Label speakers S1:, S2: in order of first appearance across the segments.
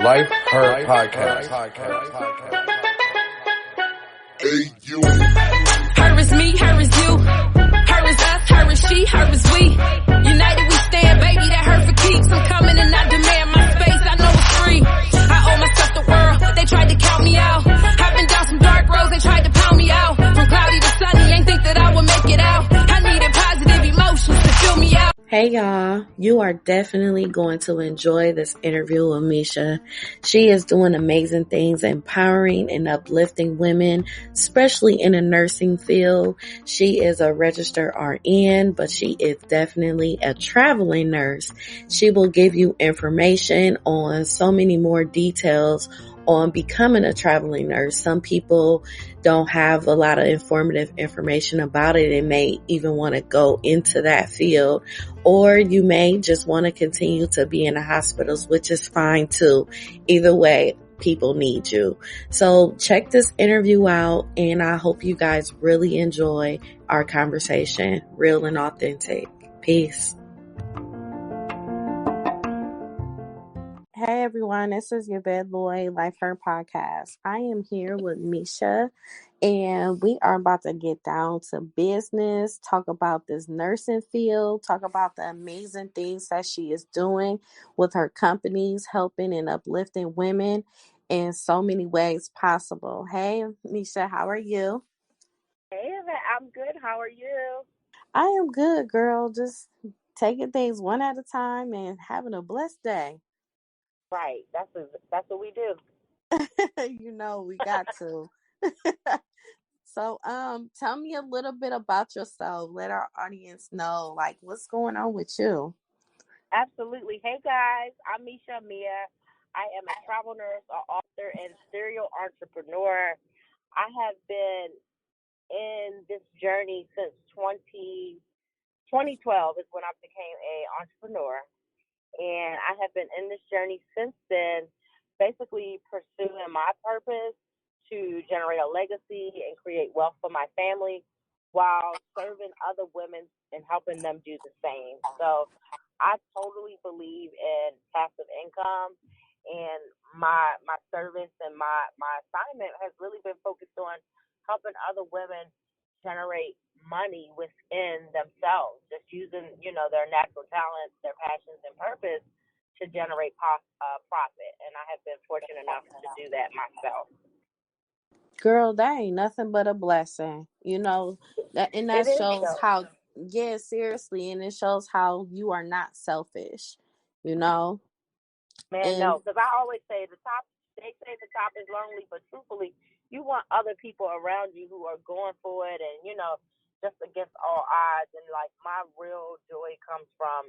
S1: Life Her Podcast.
S2: Hey, you.
S3: Her is me, her is you. Her is us, her is she, her is we. United we stand, baby, that hurt for keeps. I'm coming and I demand my space, I know it's free. I owe myself the world, they tried to count me out. I've been down some dark roads, they tried to pound me out. From cloudy to sunny, ain't think that I would make it out. I needed positive emotions to fill me out.
S4: Hey y'all, you are definitely going to enjoy this interview with Meisha. She is doing amazing things, empowering and uplifting women, especially in the nursing field. She is a registered RN, but she is definitely a traveling nurse. She will give you information on so many more details on becoming a traveling nurse. Some people don't have a lot of informative information about it and may even want to go into that field, or you may just want to continue to be in the hospitals, which is fine too. Either way, people need you. So check this interview out, and I hope you guys really enjoy our conversation. Real and authentic. Peace. Hey everyone, this is your Bed Lloyd Life Her Podcast. I am here with Meisha, and we are about to get down to business, talk about this nursing field, talk about the amazing things that she is doing with her companies, helping and uplifting women in so many ways possible. Hey Meisha, how are you?
S5: Hey, I'm good. How are you?
S4: I am good, girl. Just taking things one at a time and having a blessed day.
S5: Right. That's what we do.
S4: You know, we got to. So, tell me a little bit about yourself. Let our audience know, like, what's going on with you.
S5: Absolutely. Hey, guys. I'm Meisha Amia. I am a travel nurse, an author, and serial entrepreneur. I have been in this journey since 2012 is when I became a entrepreneur. And I have been in this journey since then, basically pursuing my purpose to generate a legacy and create wealth for my family while serving other women and helping them do the same. So I totally believe in passive income, and my service and my assignment has really been focused on helping other women generate money within themselves, just using, their natural talents, their passions, and purpose to generate profit. And I have been fortunate enough to do that myself.
S4: Girl, that ain't nothing but a blessing. You know, that shows how, yeah, seriously, and it shows how you are not selfish, you know?
S5: No, because I always say they say the top is lonely, but truthfully, you want other people around you who are going for it and, just against all odds. And like my real joy comes from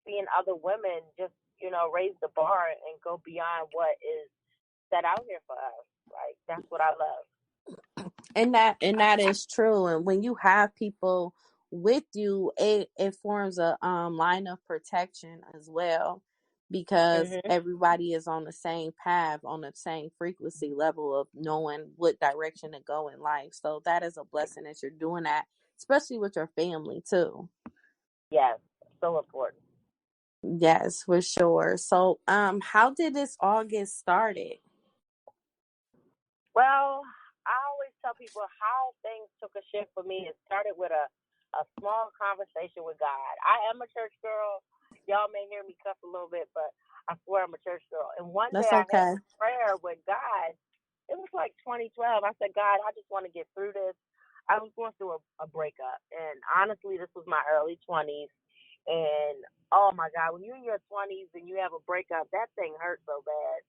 S5: seeing other women just, raise the bar and go beyond what is set out here for us. Like that's what I love.
S4: And that is true. And when you have people with you, it forms a line of protection as well, because everybody is on the same path, on the same frequency level of knowing what direction to go in life. So that is a blessing that you're doing that, especially with your family too.
S5: Yes, so important.
S4: Yes, for sure. So how did this all get started?
S5: Well, I always tell people how things took a shift for me. It started with a small conversation with God. I am a church girl. Y'all may hear me cuss a little bit, but I swear I'm a church girl. And one day I had a prayer with God. It was like 2012. I said, God, I just want to get through this. I was going through a breakup. And honestly, this was my early 20s. And, oh, my God, when you're in your 20s and you have a breakup, that thing hurt so bad.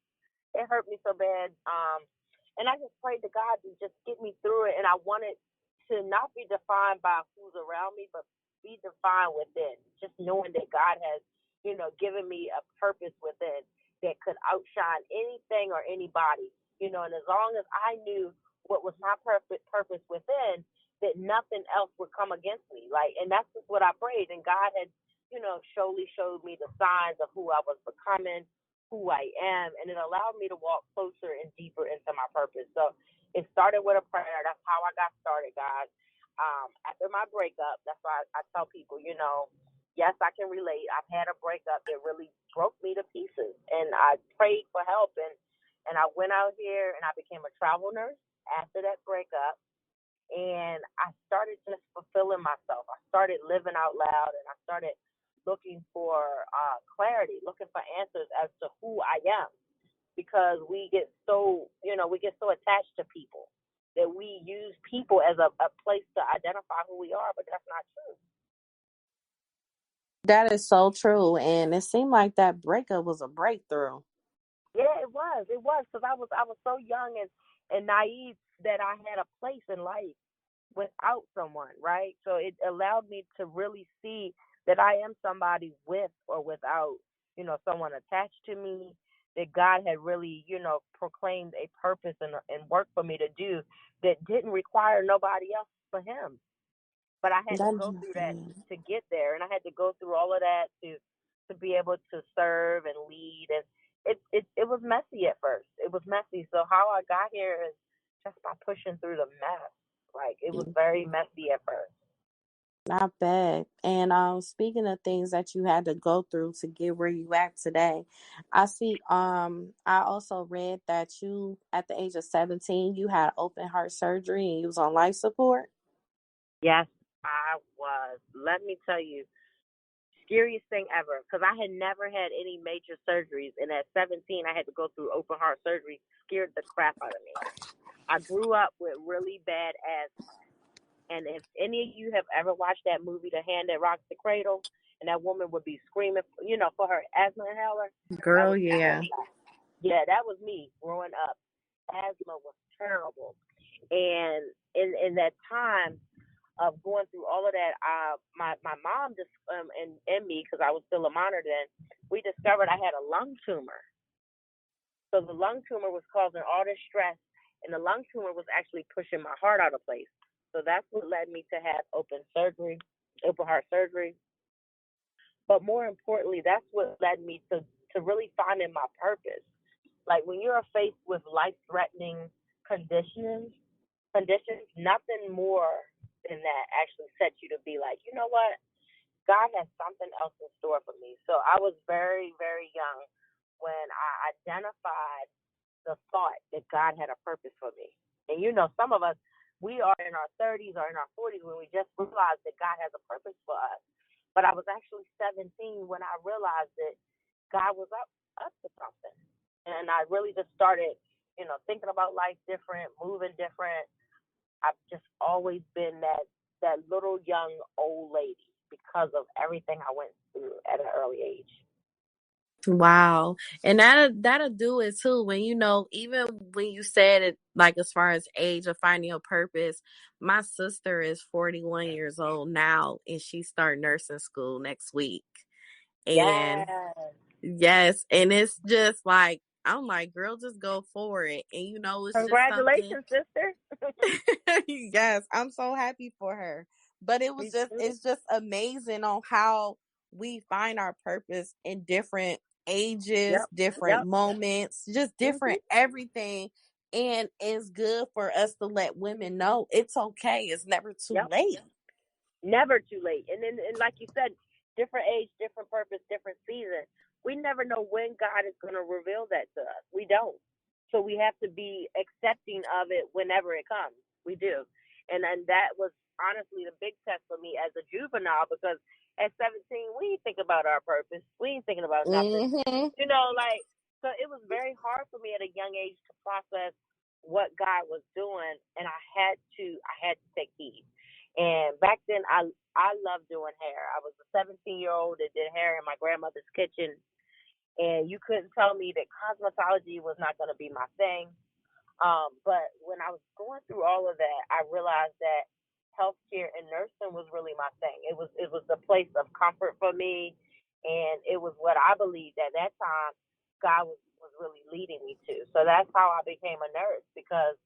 S5: It hurt me so bad. And I just prayed to God to just get me through it. And I wanted to not be defined by who's around me, but be defined within. Just knowing that God has, given me a purpose within that could outshine anything or anybody. And as long as I knew what was my purpose within, that nothing else would come against me. And that's just what I prayed. And God had, surely showed me the signs of who I was becoming, who I am, and it allowed me to walk closer and deeper into my purpose. So it started with a prayer. That's how I got started, guys. After my breakup, that's why I tell people, yes, I can relate. I've had a breakup that really broke me to pieces. and I prayed for help, and I went out here and I became a travel nurse after that breakup, and I started just fulfilling myself. I started living out loud, and I started looking for clarity, looking for answers as to who I am, because we get so, we get so attached to people that we use people as a place to identify who we are, but that's not true.
S4: That is so true. And it seemed like that breakup was a breakthrough.
S5: Yeah, it was. It was, because I was so young and naive that I had a place in life without someone, right? So it allowed me to really see that I am somebody with or without, someone attached to me, that God had really, proclaimed a purpose and work for me to do that didn't require nobody else for him. But I had to
S4: That's
S5: go through that
S4: good.
S5: to get there, and I had to go through all of that to be able to serve and lead. And it was messy at first. It was messy. So how I got here is just by pushing through the mess. Like, it was very messy at first.
S4: Not bad. And speaking of things that you had to go through to get where you at today, I see I also read that you at the age of 17 you had open heart surgery and you was on life support.
S5: Yes, I was. Let me tell you, scariest thing ever, because I had never had any major surgeries, and at 17 I had to go through open heart surgery. Scared the crap out of me. I grew up with really bad asthma. And if any of you have ever watched that movie, The Hand That Rocks the Cradle, and that woman would be screaming, for her asthma inhaler, that
S4: Girl,
S5: was me
S4: yeah.
S5: growing up. Yeah, that was me growing up. Asthma was terrible. And in that time of going through all of that, my mom just and me, because I was still a minor then, we discovered I had a lung tumor. So the lung tumor was causing all this stress, and the lung tumor was actually pushing my heart out of place. So that's what led me to have open heart surgery. But more importantly, that's what led me to really finding my purpose. Like, when you're faced with life-threatening conditions, nothing more than that actually sets you to be like, you know what? God has something else in store for me. So I was very, very young when I identified the thought that God had a purpose for me. And some of us, we are in our 30s or in our 40s when we just realize that God has a purpose for us. But I was actually 17 when I realized that God was up to something. And I really just started, thinking about life different, moving different. I've just always been that little young old lady because of everything I went through at an early age.
S4: Wow. And that'll do it too. When even when you said it, like as far as age of finding your purpose, my sister is 41 years old now and she start nursing school next week. And
S5: Yes.
S4: yes, and it's just like I'm like, girl, just go for it. And it's just something.
S5: Congratulations, sister.
S4: Yes, I'm so happy for her. But
S5: Me too.
S4: it's just amazing on how we find our purpose in different ages,
S5: Yep.
S4: different
S5: Yep.
S4: moments, just different
S5: Hmm.
S4: everything. And it's good for us to let women know it's okay. It's never too
S5: Yep.
S4: late.
S5: Never too late. And then, and like you said, different age, different purpose, different season. We never know when God is going to reveal that to us. We don't. So we have to be accepting of it whenever it comes. We do. And that was honestly the big test for me as a juvenile, because at 17, we didn't think about our purpose. We ain't thinking about nothing.
S4: Hmm.
S5: Like, so it was very hard for me at a young age to process what God was doing, and I had to take heed. And back then, I loved doing hair. I was a 17-year-old that did hair in my grandmother's kitchen, and you couldn't tell me that cosmetology was not going to be my thing. But when I was going through all of that, I realized that healthcare and nursing was really my thing. It was a place of comfort for me, and it was what I believed at that time God was really leading me to. So that's how I became a nurse, because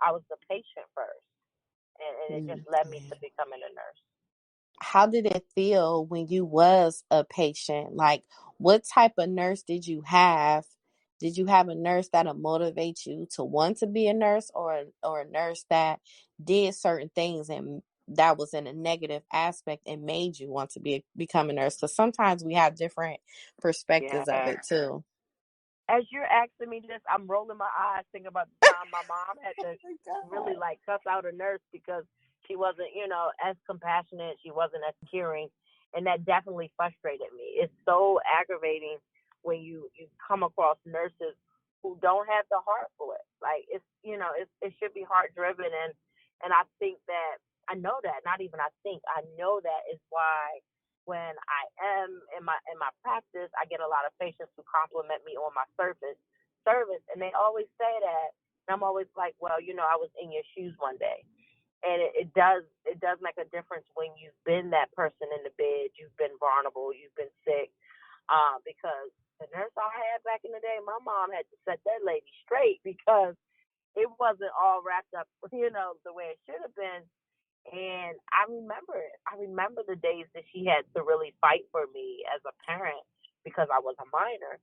S5: I was the patient first, and it just led me to becoming a nurse.
S4: How did it feel when you was a patient? Like, what type of nurse did you have? Did you have a nurse that'll motivate you to want to be a nurse, or a nurse that did certain things and that was in a negative aspect and made you want to become a nurse? Because sometimes we have different perspectives of
S5: Yeah.
S4: it too.
S5: as you're asking me this, I'm rolling my eyes thinking about the time my mom had to really like cuss out a nurse because she wasn't, as compassionate. She wasn't as caring, and that definitely frustrated me. It's so aggravating when you come across nurses who don't have the heart for it. Like it should be heart driven, and I think that I know that. Not even I know that is why when I am in my practice, I get a lot of patients who compliment me on my service, and they always say that. And I'm always like, well, I was in your shoes one day, and it does make a difference when you've been that person in the bed, you've been vulnerable, you've been sick, because the nurse I had back in the day, my mom had to set that lady straight because it wasn't all wrapped up, the way it should have been. And I remember it. I remember the days that she had to really fight for me as a parent because I was a minor,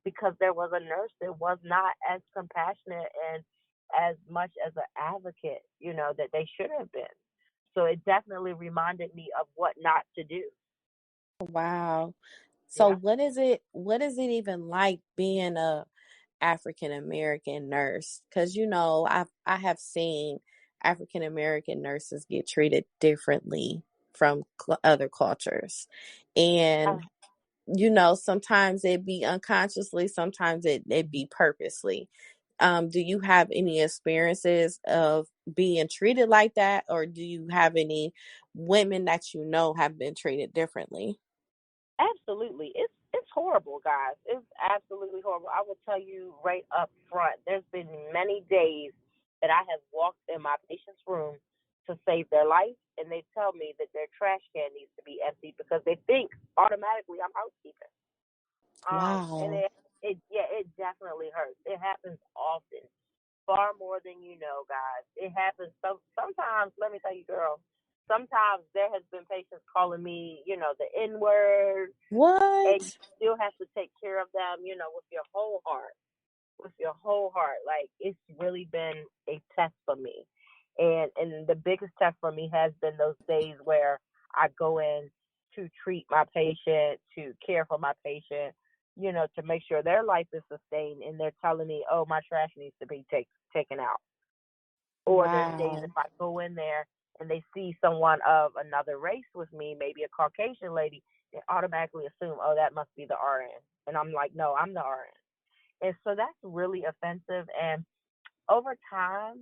S5: because there was a nurse that was not as compassionate and as much as an advocate, that they should have been. So it definitely reminded me of what not to do.
S4: Wow. So
S5: Yeah.
S4: what is it even like being a African American nurse? Because I have seen African American nurses get treated differently from other cultures, and sometimes it be unconsciously, sometimes it be purposely. Do you have any experiences of being treated like that, or do you have any women that have been treated differently?
S5: Absolutely. It's horrible, guys. It's absolutely horrible. I will tell you right up front. There's been many days that I have walked in my patient's room to save their life, and they tell me that their trash can needs to be empty because they think automatically I'm housekeeping. And
S4: Wow.
S5: it definitely hurts. It happens often, far more than you know, guys. It happens sometimes. Let me tell you, girl. Sometimes there has been patients calling me, the N word, and you
S4: What?
S5: still have to take care of them, with your whole heart, with your whole heart. Like it's really been a test for me, and the biggest test for me has been those days where I go in to treat my patient, to care for my patient, to make sure their life is sustained, and they're telling me, oh, my trash needs to be taken out. Or there's days if
S4: Wow.
S5: I go in there and they see someone of another race with me, maybe a Caucasian lady, they automatically assume, oh, that must be the RN. And I'm like, no, I'm the RN. And so that's really offensive. And over time,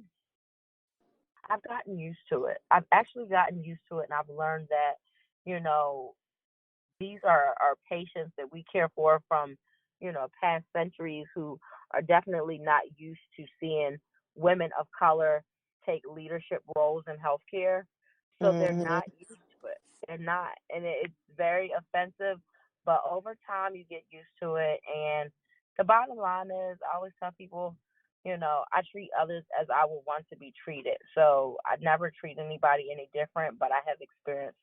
S5: I've gotten used to it. I've actually gotten used to it, and I've learned that, you know, these are patients that we care for from, past centuries who are definitely not used to seeing women of color take leadership roles in healthcare. So they're
S4: Hmm.
S5: not used to it. They're not. And it's very offensive. But over time, you get used to it. And the bottom line is, I always tell people, I treat others as I would want to be treated. So I never treat anybody any different, but I have experienced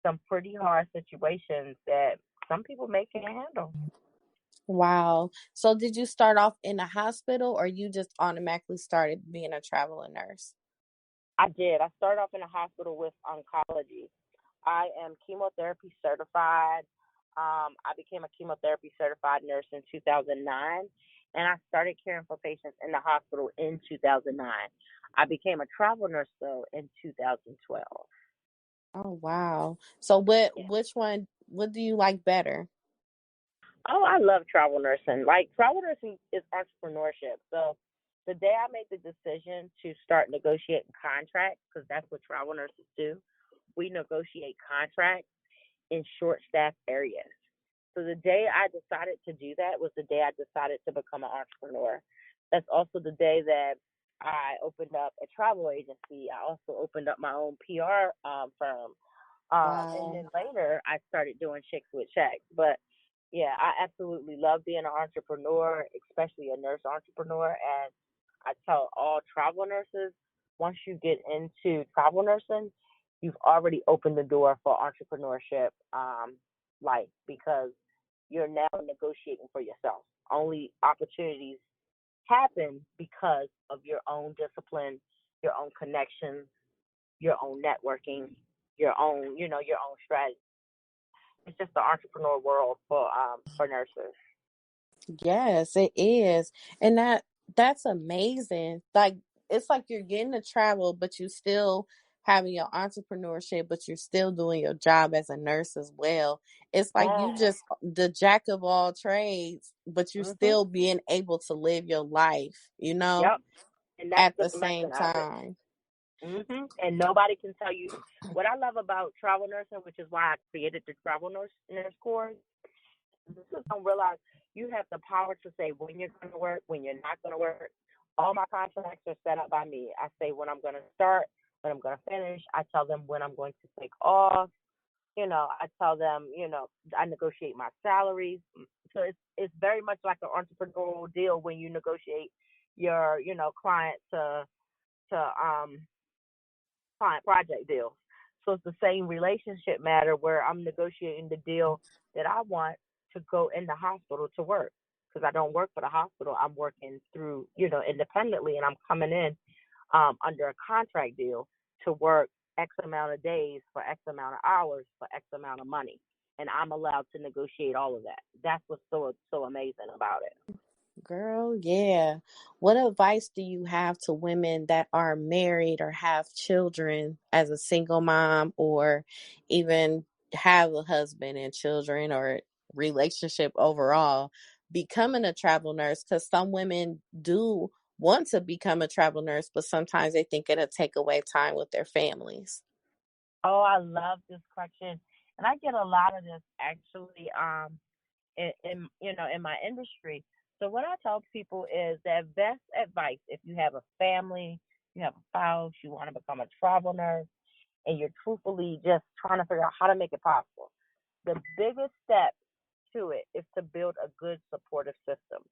S5: some pretty hard situations that some people may can't handle.
S4: Wow. So did you start off in a hospital, or you just automatically started being a traveling nurse?
S5: I did. I started off in a hospital with oncology. I am chemotherapy certified. I became a chemotherapy certified nurse in 2009, and I started caring for patients in the hospital in 2009. I became a travel nurse though in 2012.
S4: Oh, wow. So
S5: Yeah.
S4: what do you like better?
S5: Oh, I love travel nursing. Like travel nursing is entrepreneurship. So the day I made the decision to start negotiating contracts, because that's what travel nurses do, we negotiate contracts in short staffed areas. So the day I decided to do that was the day I decided to become an entrepreneur. That's also the day that I opened up a travel agency. I also opened up my own PR firm. And
S4: Wow.
S5: then later I started doing Chicks with Checks. But yeah, I absolutely love being an entrepreneur, especially a nurse entrepreneur. And I tell all travel nurses, once you get into travel nursing, you've already opened the door for entrepreneurship, life, because you're now negotiating for yourself. Only opportunities happen because of your own discipline, your own connections, your own networking, your own strategy. It's just the entrepreneur world for nurses.
S4: Yes, it is. And that's amazing. Like it's like you're getting to travel, but you still having your entrepreneurship, but you're still doing your job as a nurse as well. It's like you
S5: Yeah.
S4: just the jack of all trades, but you're
S5: Mhm.
S4: still being able to live your life,
S5: Yep. And that's
S4: at
S5: the
S4: the
S5: blessing
S4: same
S5: of it.
S4: time.
S5: And nobody can tell you what I love about travel nursing, which is why I created the travel nurse course. This is don't realize you have the power to say when you're going to work, when you're not going to work. All my contracts are set up by me. I say when I'm going to start, when I'm going to finish. I tell them when I'm going to take off. I tell them, I negotiate my salaries. So it's very much like an entrepreneurial deal when you negotiate your, client to client project deals. So it's the same relationship matter where I'm negotiating the deal that I want to go in the hospital to work because I don't work for the hospital. I'm working through, independently, and I'm coming in under a contract deal to work X amount of days for X amount of hours for X amount of money. And I'm allowed to negotiate all of that. That's what's so amazing about it.
S4: Girl, yeah. What advice do you have to women that are married or have children as a single mom or even have a husband and children or relationship overall becoming a travel nurse? Because some women do want to become a travel nurse, but sometimes they think it'll take away time with their families.
S5: Oh, I love this question. And I get a lot of this actually in my industry. So what I tell people is that best advice if you have a family, you have a spouse, you want to become a travel nurse, and you're truthfully just trying to figure out how to make it possible. The biggest step to it is to build a good supportive system.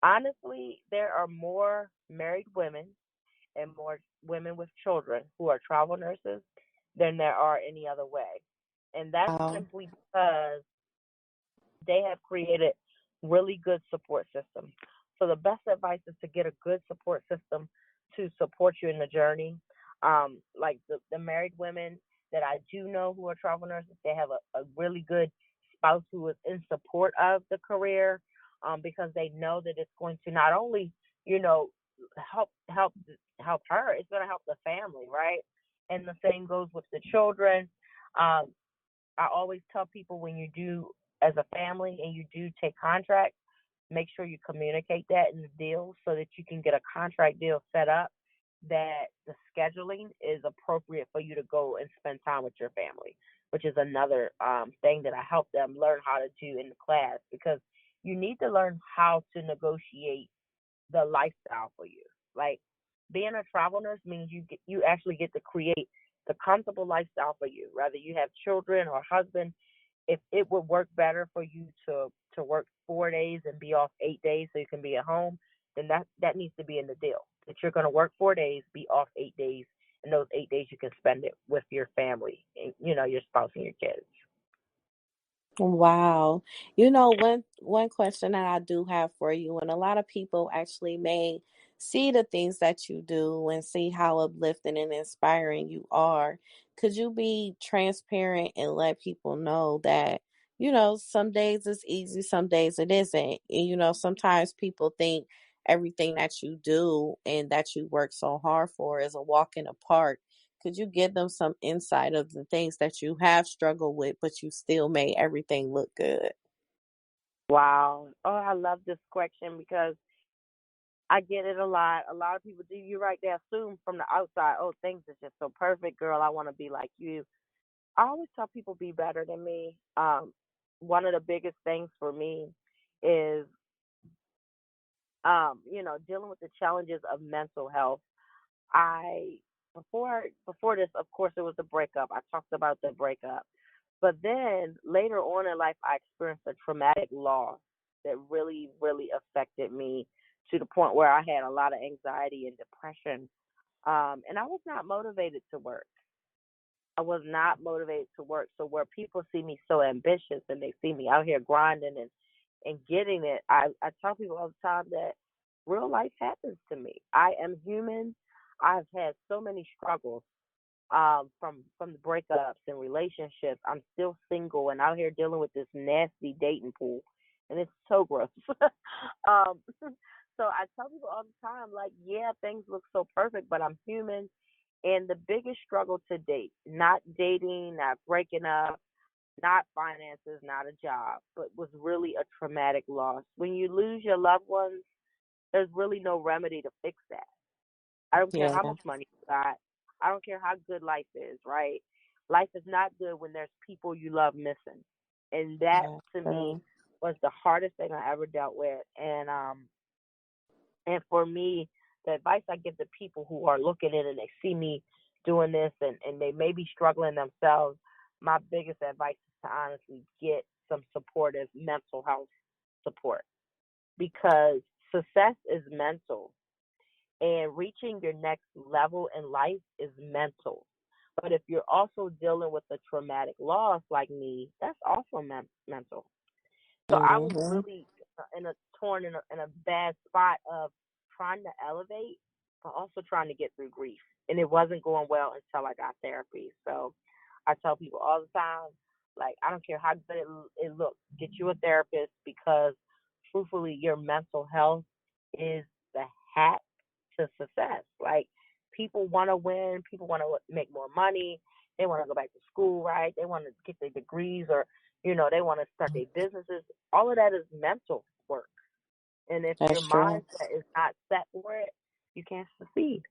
S5: Honestly, there are more married women and more women with children who are travel nurses than there are any other way. And that's
S4: Oh,
S5: simply because they have created really good support systems. So the best advice is to get a good support system to support you in the journey. Like the married women that I do know who are travel nurses, they have a really good spouse who is in support of the career, because they know that it's going to not only, you know, help her, it's going to help the family, right? And the same goes with the children. Um, I always tell people when you do as a family and you do take contracts, make sure you communicate that in the deal so that you can get a contract deal set up that the scheduling is appropriate for you to go and spend time with your family, which is another thing that I help them learn how to do in the class because you need to learn how to negotiate the lifestyle for you. Like being a travel nurse means you actually get to create the comfortable lifestyle for you. Whether you have children or husband, if it would work better for you to work 4 days and be off 8 days so you can be at home, then that needs to be in the deal. That you're going to work 4 days, be off 8 days, and those 8 days you can spend it with your family, and, your spouse and your kids.
S4: wow. One question that I do have for you, and a lot of people actually may see the things that you do and see how uplifting and inspiring you are. Could you be transparent and let people know that, some days it's easy, some days it isn't. And, sometimes people think everything that you do and that you work so hard for is a walk in the park. Could you give them some insight of the things that you have struggled with, but you still made everything look good?
S5: Wow. Oh, I love this question because I get it a lot. A lot of people do. You're right. They assume from the outside, oh, things are just so perfect, girl. I want to be like you. I always tell people be better than me. One of the biggest things for me is, dealing with the challenges of mental health. I before this, of course, it was the breakup. I talked about the breakup, but then later on in life, I experienced a traumatic loss that really, really affected me to the point where I had a lot of anxiety and depression. And I was not motivated to work. I was not motivated to work. So where people see me so ambitious and they see me out here grinding and getting it, I tell people all the time that real life happens to me. I am human. I've had so many struggles, from the breakups and relationships. I'm still single and out here dealing with this nasty dating pool. and it's so gross. um, so I tell people all the time, like, yeah, things look so perfect, but I'm human. And the biggest struggle to date, not dating, not breaking up, not finances, not a job, but was really a traumatic loss. When you lose your loved ones, there's really no remedy to fix that. I don't care
S4: Yeah,
S5: how much money you got. I don't care how good life is, right? Life is not good when there's people you love missing. And that
S4: yeah,
S5: to me
S4: true.
S5: was the hardest thing I ever dealt with. And for me, the advice I give to people who are looking in and they see me doing this and they may be struggling themselves, my biggest advice is to honestly get some supportive mental health support because success is mental and reaching your next level in life is mental. But if you're also dealing with a traumatic loss like me, that's also mental. So I was
S4: Mm-hmm.
S5: really in a torn in a bad spot of trying to elevate, but also trying to get through grief. And it wasn't going well until I got therapy. So I tell people all the time, like I don't care how good it looks, get you a therapist because truthfully, your mental health is the hat to success. Like people want to win, people want to make more money, they want to go back to school, right? They want to get their degrees or they want to start their businesses. All of that is mental work. And if your
S4: That's true.
S5: mindset is not set for it, you can't succeed.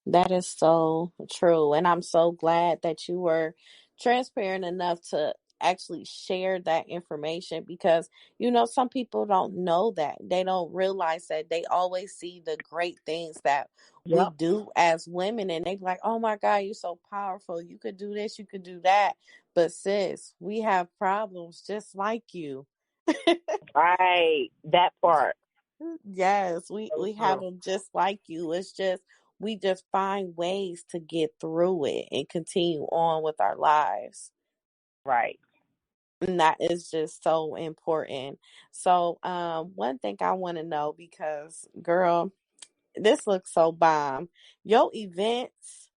S4: That is so true. And I'm so glad that you were transparent enough to actually share that information because, some people don't know that. They don't realize that they always see the great things that we
S5: Yep.
S4: do as women. And they be like, oh my God, you're so powerful. You could do this, you could do that. But sis, we have problems just like you.
S5: Right. That part.
S4: Yes, we
S5: So
S4: we have
S5: true.
S4: them just like you. It's just we just find ways to get through it and continue on with our lives.
S5: Right.
S4: And that is just so important. So, one thing I want to know because, girl, this looks so bomb. Your events,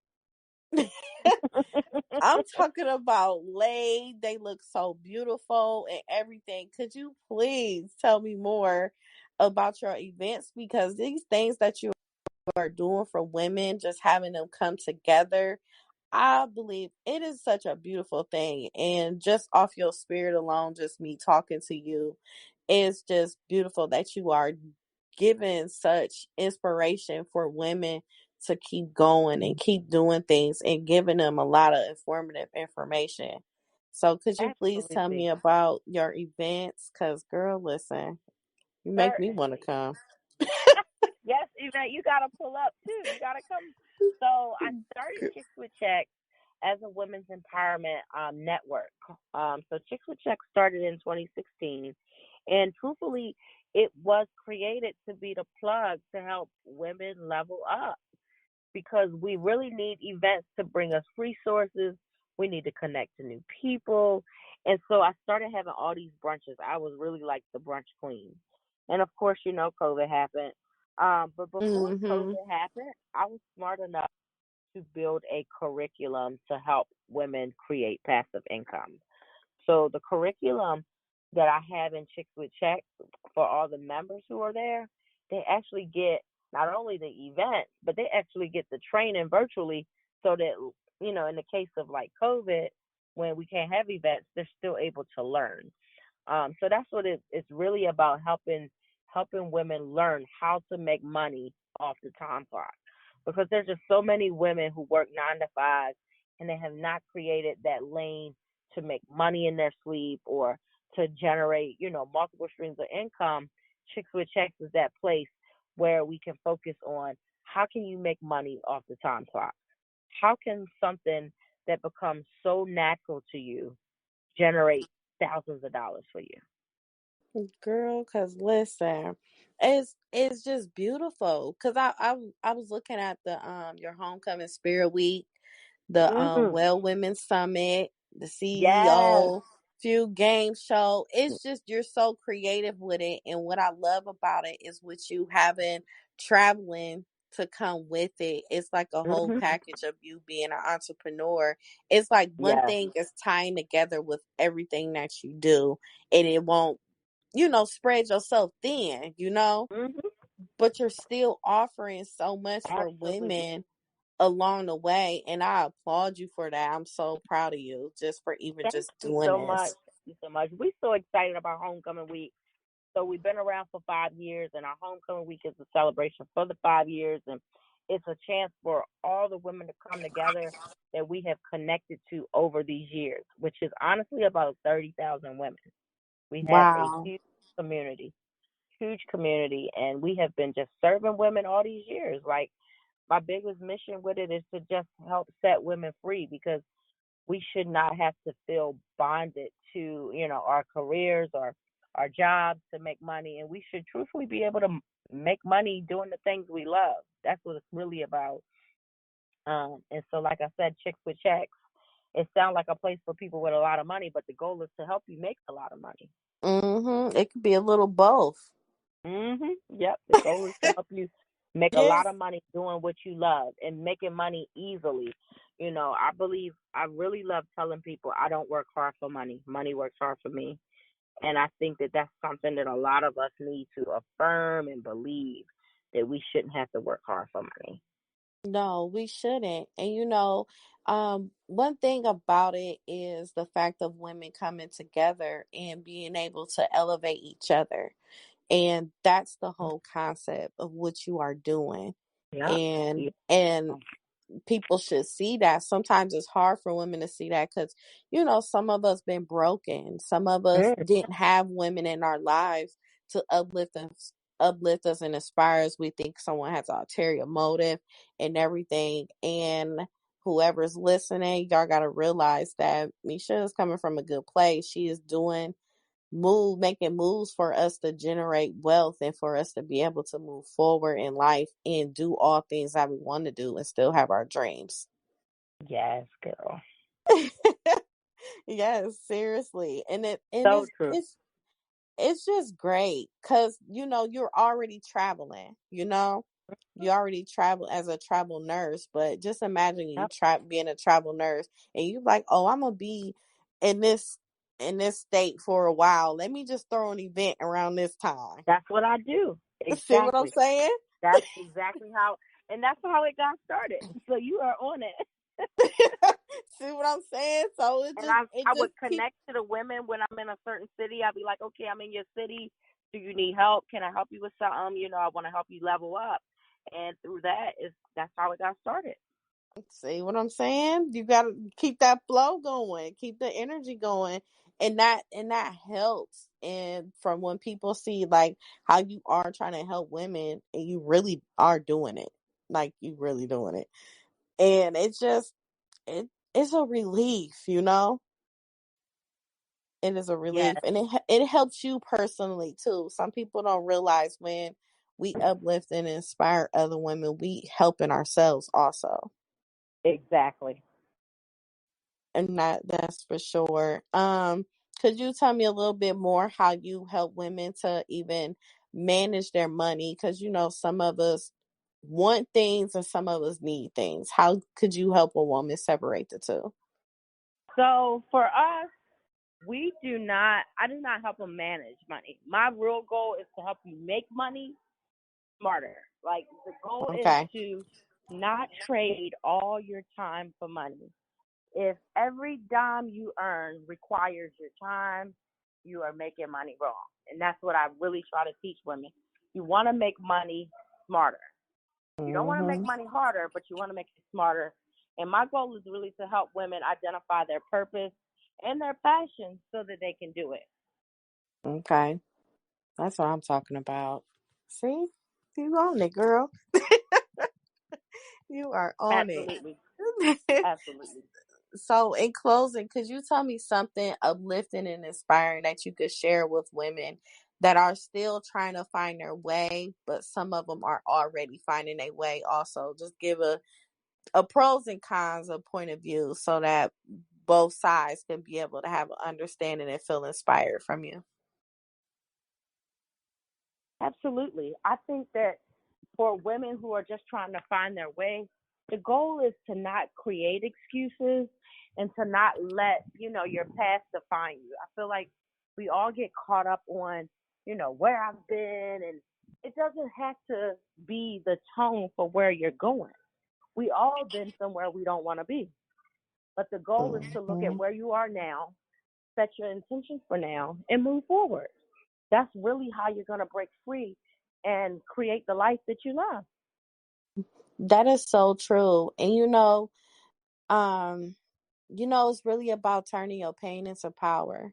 S4: I'm talking about laid. They look so beautiful and everything. Could you please tell me more about your events? Because these things that you are doing for women, just having them come together, I believe it is such a beautiful thing. And just off your spirit alone, just me talking to you, is just beautiful that you are giving such inspiration for women to keep going and keep doing things and giving them a lot of informative information. So could you please tell me
S5: Absolutely.
S4: about your events? Because girl, listen, you make me want to
S5: Certainly.
S4: come.
S5: Yes, Yvette, you gotta pull up too. You gotta come. So I started Chicks with Checks as a women's empowerment network. So Chicks with Checks started in 2016, and truthfully, it was created to be the plug to help women level up because we really need events to bring us resources. We need to connect to new people. And so I started having all these brunches. I was really like the brunch queen. And of course, COVID happened. But before
S4: Mm-hmm.
S5: COVID happened, I was smart enough to build a curriculum to help women create passive income. So the curriculum that I have in Chicks with Checks for all the members who are there, they actually get not only the event, but they actually get the training virtually so that, in the case of like COVID, when we can't have events, they're still able to learn. So that's what it's really about helping women learn how to make money off the time clock. Because there's just so many women who work 9 to 5 and they have not created that lane to make money in their sleep or to generate, multiple streams of income. Chicks with Checks is that place where we can focus on how can you make money off the time clock? How can something that becomes so natural to you generate thousands of dollars for you?
S4: Girl, cause listen, it's just beautiful. Cause I was looking at the your homecoming spirit week, the
S5: Mm-hmm.
S4: Well Women Summit, the
S5: Yes.
S4: CEO few game show. It's just you're so creative with it, and what I love about it is with you having traveling to come with it. It's like a whole
S5: Mm-hmm.
S4: package of you being an entrepreneur. It's like one
S5: Yes.
S4: thing is tying together with everything that you do, and it won't spread yourself thin,
S5: Mhm.
S4: but you're still offering so much for
S5: Absolutely.
S4: women along the way. And I applaud you for that. I'm so proud of you just for even
S5: Thank
S4: just
S5: you
S4: doing
S5: so much.
S4: this.
S5: Thank you so much. We're so excited about Homecoming Week. So we've been around for 5 years, and our Homecoming Week is a celebration for the 5 years, and it's a chance for all the women to come together that we have connected to over these years, which is honestly about 30,000 women. We have a
S4: Wow.
S5: huge community, and we have been just serving women all these years. Like, my biggest mission with it is to just help set women free, because we should not have to feel bonded to, our careers or our jobs to make money, and we should truthfully be able to make money doing the things we love. That's what it's really about. And so, like I said, Chicks with Checks, it sounds like a place for people with a lot of money, but the goal is to help you make a lot of money.
S4: It could be a little both.
S5: Yep. The goal is to help you make a lot
S4: Yes.
S5: of money doing what you love and making money easily. I really love telling people I don't work hard for money. Money works hard for me. And I think that that's something that a lot of us need to affirm and believe, that we shouldn't have to work hard for money.
S4: No, we shouldn't. And one thing about it is the fact of women coming together and being able to elevate each other. And that's the whole concept of what you are doing.
S5: Yep.
S4: And
S5: Yeah.
S4: and people should see that. Sometimes it's hard for women to see that because some of us been broken, some of us
S5: Mm,
S4: didn't have women in our lives to uplift us and inspire us. We think someone has an ulterior motive and everything. And whoever's listening, y'all got to realize that Meisha is coming from a good place. She is making moves for us to generate wealth and for us to be able to move forward in life and do all things that we want to do and still have our dreams.
S5: yes, girl.
S4: Yes, seriously. And
S5: So true.
S4: it's just great because you're already traveling, you already travel as a travel nurse. But just imagine you
S5: Yep.
S4: try being a travel nurse and you like, oh, I'm gonna be in this state for a while, let me just throw an event around this time.
S5: That's what I do.
S4: See what I'm
S5: Exactly.
S4: saying?
S5: That's exactly how, and that's how it got started. So you are on it.
S4: See what I'm saying? So it
S5: And
S4: just it
S5: I would
S4: just keep
S5: connect to the women when I'm in a certain city. I'd be like, okay, I'm in your city. Do you need help? Can I help you with something? I want to help you level up. And through that's how it got started.
S4: see what I'm saying? You gotta keep that flow going, keep the energy going. And that helps. And from when people see like how you are trying to help women and you really are doing it. Like you really doing it. And it's a relief. It is a relief,
S5: Yes,
S4: and it helps you personally too. Some people don't realize when we uplift and inspire other women, we helping ourselves also,
S5: exactly.
S4: and that's for sure. Could you tell me a little bit more how you help women to even manage their money? Because some of us want things and some of us need things. How could you help a woman separate the two?
S5: So for us, I do not help them manage money. My real goal is to help you make money smarter. Like, the goal is
S4: Okay.
S5: to not trade all your time for money. If every dime you earn requires your time, you are making money wrong. And that's what I really try to teach women. You want to make money smarter. You don't want to make
S4: Mm-hmm.
S5: money harder, but you want to make it smarter. And my goal is really to help women identify their purpose and their passion so that they can do it.
S4: Okay. That's what I'm talking about. See? You on it, girl. You are on it.
S5: Absolutely. Absolutely.
S4: So, in closing, could you tell me something uplifting and inspiring that you could share with women that are still trying to find their way, but some of them are already finding their way also? Just give a pros and cons of point of view so that both sides can be able to have an understanding and feel inspired from you.
S5: Absolutely. I think that for women who are just trying to find their way, the goal is to not create excuses and to not let, your past define you. I feel like we all get caught up on where I've been, and it doesn't have to be the tone for where you're going. We all been somewhere we don't want to be. But the goal is to look at
S4: Mhm.
S5: where you are now, set your intentions for now, and move forward. That's really how you're going to break free and create the life that you love.
S4: That is so true. And um, it's really about turning your pain into power.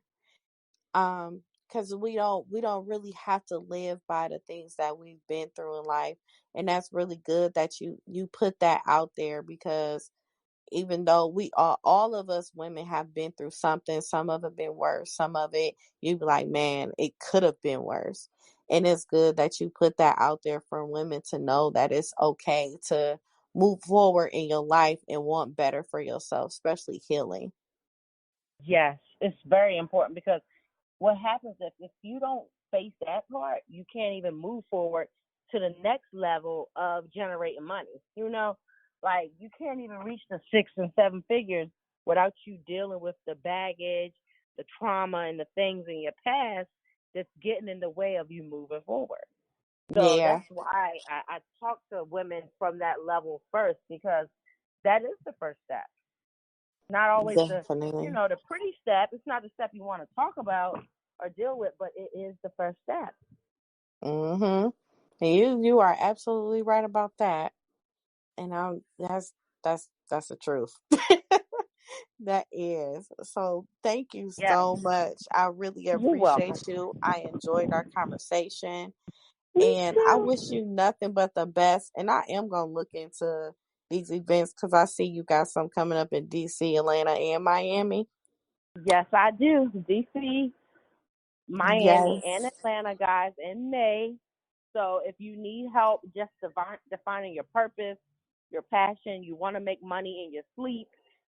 S4: Because we don't really have to live by the things that we've been through in life. And that's really good that you put that out there, because even though we all of us women have been through something, some of it been worse, some of it you be like, man, it could have been worse. And it's good that you put that out there for women to know that it's okay to move forward in your life and want better for yourself, especially healing.
S5: Yes, it's very important because what happens if you don't face that part, you can't even move forward to the next level of generating money. Like you can't even reach the 6 and 7 figures without you dealing with the baggage, the trauma, and the things in your past that's getting in the way of you moving forward. So
S4: Yeah,
S5: that's why I talk to women from that level first, because that is the first step. Not always
S4: definitely.
S5: the pretty step. It's not the step you want to talk about or deal with, but it is the first step.
S4: Mm-hmm. And you are absolutely right about that. And that's the truth. That is. So thank you
S5: Yeah,
S4: so much. I really
S5: you're welcome.
S4: appreciate you. I enjoyed our conversation,
S5: Me
S4: and I
S5: too.
S4: wish you nothing but the best. And I am gonna look into these events because I see you got some coming up in DC, Atlanta, and Miami.
S5: Yes, I do. DC, Miami, and
S4: Yes.
S5: Atlanta, guys, in May. So if you need help just defining your purpose, your passion, you want to make money in your sleep,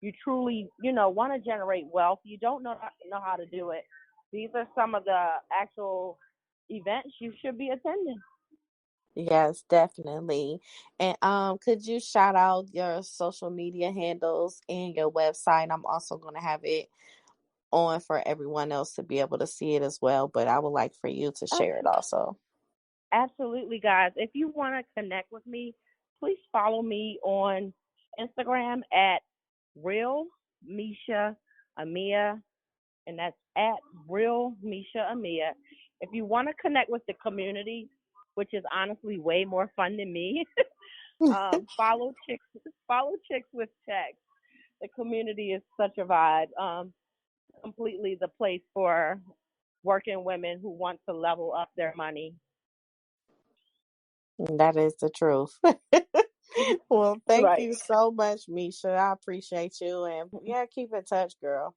S5: you truly, want to generate wealth, you don't know how to do it. These are some of the actual events you should be attending.
S4: Yes, definitely. And could you shout out your social media handles and your website? I'm also going to have it on for everyone else to be able to see it as well, but I would like for you to share it also.
S5: Absolutely, guys. If you want to connect with me, please follow me on Instagram at Real Meisha Amia, and that's at Real Meisha Amia. If you want to connect with the community, which is honestly way more fun than me, follow Chicks with Checks. The community is such a vibe. Completely the place for working women who want to level up their money.
S4: That is the truth. Well, thank
S5: Right.
S4: you so much, Misha. I appreciate you. And yeah, keep in touch, girl.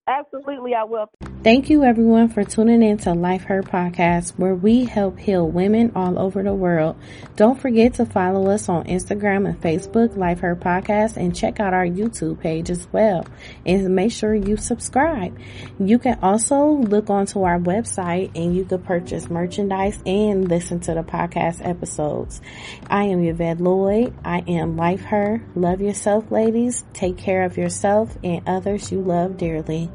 S5: Absolutely, I will.
S4: Thank you, everyone, for tuning in to Life Her Podcast, where we help heal women all over the world. Don't forget to follow us on Instagram and Facebook, Life Her Podcast, and check out our YouTube page as well. And make sure you subscribe. You can also look onto our website and you can purchase merchandise and listen to the podcast episodes. I am Yvette Lloyd. I am Life Her. Love yourself, ladies. Take care of yourself and others you love dearly.